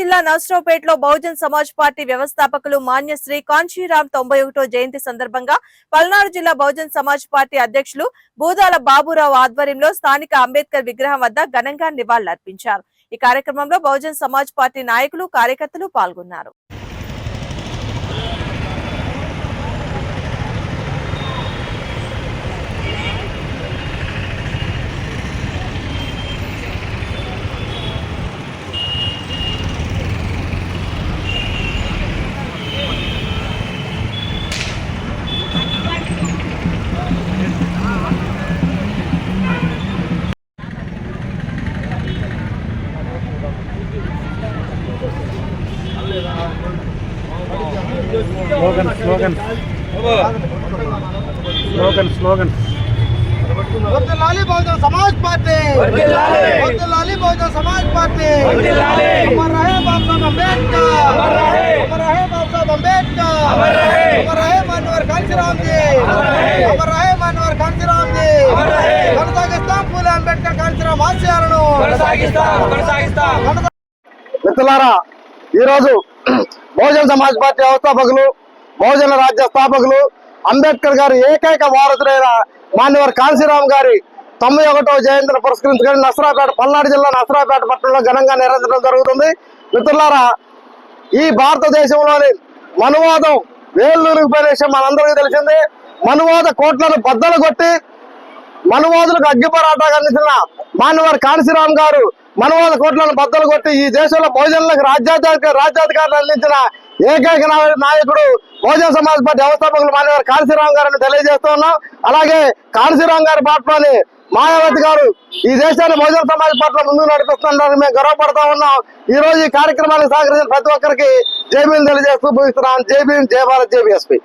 జిల్లా నర్సరావుపేటలో బహుజన్ సమాజ్ పార్టీ వ్యవస్థాపకులు మాన్యశ్రీ కాంచీరామ్ 91వ జయంతి సందర్భంగా పల్నాడు జిల్లా బహుజన్ సమాజ్ పార్టీ అధ్యక్షులు బూదాల బాబురావు ఆధ్వర్యంలో స్థానిక అంబేద్కర్ విగ్రహం వద్ద ఘనంగా నివాళులర్పించారు। ఈ కార్యక్రమంలో బహుజన్ సమాజ్ పార్టీ నాయకులు కార్యకర్తలు పాల్గొన్నారు। Slogan वर्दिल्लाली Bahujan Samaj party, वर्दिल्लाली Bahujan Samaj party, अमर रहे बाबा साहब अम्बेडकर, अमर रहे बाबा साहब अम्बेडकर, अमर रहे मानवर कांचीराम जी, अमर रहे मानवर कांचीराम जी, కొనసాగిస్తాం పూలే అంబేద్కర్ కాంచీరామ్ ఆశయాలను కొనసాగిస్తాం। మిత్రులారా, ఈరోజు బహుజన్ సమాజ్ పార్టీ వ్యవస్థాపకులు బహుజన రాజ్య స్థాపకులు అంబేద్కర్ గారి ఏకైక వారసుడైన మాన్యవర్ కాంచీరామ్ గారి 91వ జయంతిని పురస్కరించుకొని నర్సరావుపేట పల్నాడు జిల్లా నర్సరావుపేట పట్టణంలో ఘనంగా నిర్వహించడం జరుగుతుంది। మిత్రులారా, ఈ భారతదేశంలోని మనువాదం వేళ్ళూరిపోయిన విషయం మనందరికీ తెలిసిందే। మనువాద కోట్లను బద్దలు కొట్టి మనువాదులకు అగ్గిపోరాటాగా అందించిన మాన్యవర్ కాంచీరామ్ గారు మనువాద కోట్లను బద్దలు కొట్టి ఈ దేశంలో బహుజనులకు రాజ్యాధికారులు అందించిన ఏకైక నాయకుడు బహుజన సమాజ్ పార్టీ వ్యవస్థాపకులు మాన్యవర్ కాంచీరామ్ గారిని తెలియజేస్తూ ఉన్నాం। అలాగే కాంచీరామ్ గారి పాటలోని మాయావతి గారు ఈ దేశాన్ని బహుజన సమాజ్ పార్టీలో ముందుకు నడిపిస్తున్నారని మేము గర్వపడతా ఉన్నాం। ఈ రోజు ఈ కార్యక్రమానికి సహకరించిన ప్రతి ఒక్కరికి జై భీమ్ తెలియజేస్తూ ముగిస్తున్నాం। జై భీమ్, జై భారత్, జై బీఎస్పీ।